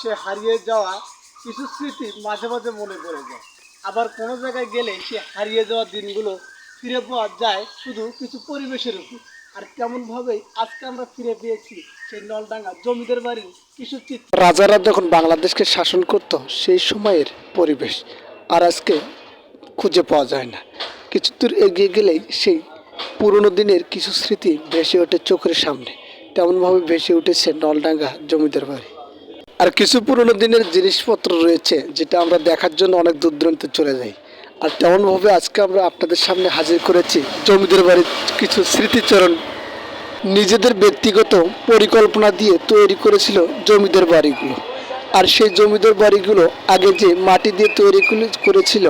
সে হারিয়ে যাওয়া কিছু স্মৃতি মাঝে মাঝে মনে পড়ে যায়। আবার কোনো জায়গায় গেলে সে হারিয়ে যাওয়া দিনগুলো ফিরে পাওয়া যায় শুধু কিছু পরিবেশের উপর। আর তেমনভাবেই আজকে আমরা ফিরে পেয়েছি সেই নলডাঙ্গা জমিদার বাড়ির কিছু চিত্র। রাজারা যখন বাংলাদেশকে শাসন করত সেই সময়ের পরিবেশ আর আজকে খুঁজে পাওয়া যায় না। কিছু দূর এগিয়ে গেলেই সেই পুরনো দিনের কিছু স্মৃতি ভেসে ওঠে চোখের সামনে। তেমনভাবে ভেসে উঠেছে নলডাঙ্গা জমিদার বাড়ি। আর কিছু পুরনো দিনের জিনিসপত্র রয়েছে যেটা আমরা দেখার জন্য অনেক দূর দূরান্তে চলে যাই। আর তেমনভাবে আজকে আমরা আপনাদের সামনে হাজির করেছি জমিদার বাড়ির কিছু স্মৃতিচরণ। নিজেদের ব্যক্তিগত পরিকল্পনা দিয়ে তৈরি করেছিল জমিদার বাড়িগুলো। আর সেই জমিদার বাড়িগুলো আগে যে মাটি দিয়ে তৈরি করেছিল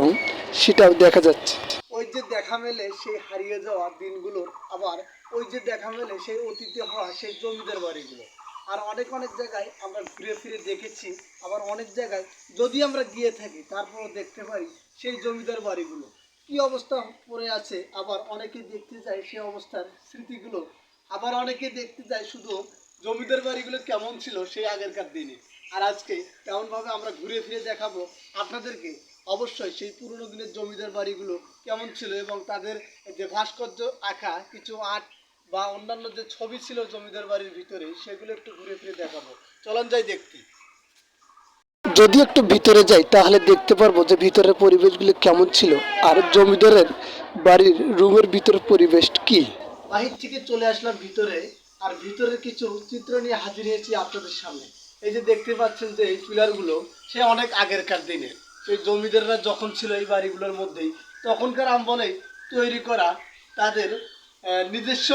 সেটাও দেখা যাচ্ছে। ওই যে দেখা মেলে সেই হারিয়ে যাওয়া দিনগুলোর, আবার ওই যে দেখা মেলে সেই অতীতে হওয়া সেই জমিদার বাড়িগুলো। আর অনেক অনেক জায়গায় আমরা ঘুরে ফিরে দেখেছি, আবার অনেক জায়গায় যদি আমরা গিয়ে থাকি তারপরও দেখতে পাই সেই জমিদার বাড়িগুলো কি অবস্থা পড়ে আছে। আবার অনেকে দেখতে যায় সেই অবস্থার স্মৃতিগুলো, আবার অনেকে দেখতে যায় শুধু জমিদার বাড়িগুলো কেমন ছিল সেই আগেরকার দিনে। আর আজকে তেমনভাবে আমরা ঘুরে ফিরে দেখাবো আপনাদেরকে অবশ্যই সেই পুরনো দিনের জমিদার বাড়িগুলো কেমন ছিল এবং তাদের যে ভাস্কর্য আঁকা কিছু আর্ট বা অন্যান্য যে ছবি ছিল জমিদার বাড়ির ভিতরে সেগুলো একটু ঘুরে ফিরে দেখাবো। চলুন যাই দেখতে। যদি একটু ভিতরে যাই তাহলে দেখতে পারবো যে ভিতরের পরিবেশগুলো কেমন ছিল আর জমিদারের বাড়ির রুমের ভিতরের পরিবেশ কি। বাহির থেকে চলে আসলাম ভিতরে, আর ভিতরের কিছু চিত্র নিয়ে হাজির হয়েছি আপনাদের সামনে। এই যে দেখতে পাচ্ছেন যে এই পিলারগুলো সে অনেক আগেরকার দিনের, সেই জমিদাররা যখন ছিল এই বাড়িগুলোর মধ্যেই তখনকার আমলে তৈরি করা তাদের নিজস্ব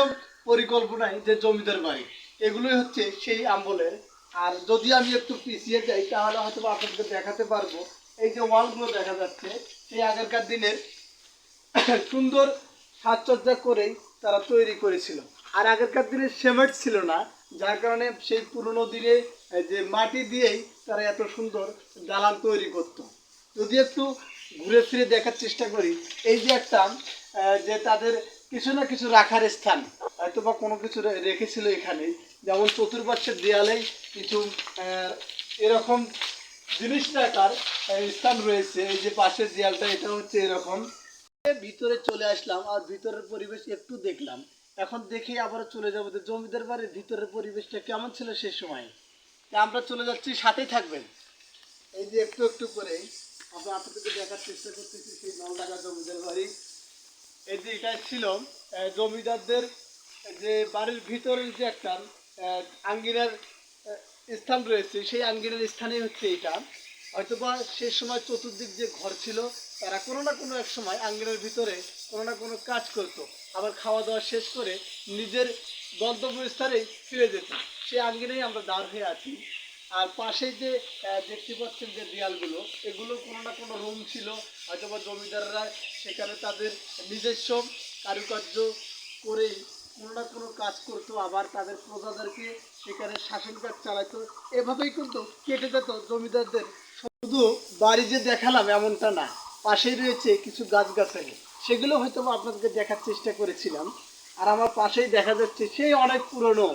পরিকল্পনায় যে জমিদার বাড়ি, এগুলোই হচ্ছে সেই আমলের। আর যদি আমি একটু পিছিয়ে যাই তাহলে হয়তো আপনাদেরকে দেখাতে পারবো এই যে ওয়ালগুলো দেখা যাচ্ছে সেই আগেরকার দিনের সুন্দর সাজসজ্জা করেই তারা তৈরি করেছিল। আর আগেরকার দিনে সিমেন্ট ছিল না, যার কারণে সেই পুরনো দিনে যে মাটি দিয়েই তারা এত সুন্দর দালান তৈরি করত। যদি একটু ঘুরে ফিরে দেখার চেষ্টা করি, এই যে একটা যে তাদের কিছু না কিছু রাখার স্থান হয়তো বা কোনো কিছু রেখেছিল এখানে, যেমন চতুর্পাশের দেয়ালেই কিছু এরকম জিনিস রাখার স্থান রয়েছে। এই যে পাশের দেয়ালটা এটা হচ্ছে এরকম। ভিতরে চলে আসলাম আর ভিতরের পরিবেশ একটু দেখলাম। এখন দেখে আবার চলে যাবো যে জমিদার বাড়ির ভিতরের পরিবেশটা কেমন ছিল সেই সময়। আমরা চলে যাচ্ছি, সাথেই থাকবেন। এই যে একটু একটু করে আমরা আপনাদেরকে দেখার চেষ্টা করতেছি সেই নলডাঙ্গা জমিদার বাড়ি। এই যে এটা ছিল জমিদারদের যে বাড়ির ভিতরের যে একটা আঙ্গিনার স্থান রয়েছে, সেই আঙ্গিনার স্থানেই হচ্ছে এটা। হয়তোবা সে সময় চতুর্দিক যে ঘর ছিল তারা কোনো না কোনো এক সময় আঙ্গিনার ভিতরে কোনো না কোনো কাজ করতো, আবার খাওয়া দাওয়া শেষ করে নিজের গন্তব্যস্থানে ফিরে যেত। সেই আঙ্গিনায় আমরা দাঁড় হয়ে আছি। আর পাশে যে দেখতে পাচ্ছেন যে দেয়ালগুলো, এগুলো কোনো না কোনো রুম ছিল, হয়তোবা জমিদাররা সেখানে তাদের নিজস্ব কারুকার্য করেই কোনো না কোনো কাজ করতো, আবার তাদের প্রজাদেরকে সেখানে শাসন কাজ চালাতো। এভাবেই কিন্তু কেটে যেত জমিদারদের। শুধু বাড়ি যে দেখালাম এমনটা না, পাশেই রয়েছে কিছু গাছগাছালি, সেগুলো হয়তো আপনাদেরকে দেখার চেষ্টা করেছিলাম। আর আমার পাশেই দেখা যাচ্ছে সেই অনেক পুরনো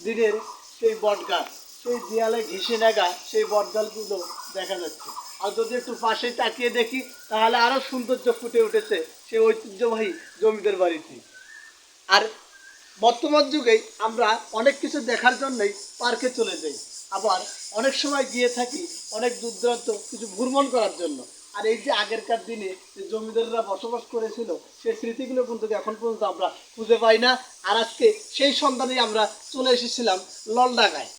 দিনের সেই বট গাছ, সেই দেয়ালে ঘেঁষে লাগা সেই বটগাছগুলো দেখা যাচ্ছে। আর যদি একটু পাশে তাকিয়ে দেখি তাহলে আরও সৌন্দর্য ফুটে উঠেছে সেই ঐতিহ্যবাহী জমিদার বাড়িতে। আর বর্তমান যুগে আমরা অনেক কিছু দেখার জন্যই পার্কে চলে যাই, আবার অনেক সময় গিয়ে থাকি অনেক দূর দূরান্ত কিছু ভ্রমণ করার জন্য। আর এই যে আগেরকার দিনে যে জমিদাররা বসবাস করেছিল সেই স্মৃতিগুলো কিন্তু এখন পর্যন্ত আমরা খুঁজে পাই না। আর আজকে সেই সন্ধানেই আমরা চলে এসেছিলাম নলডাঙ্গায়।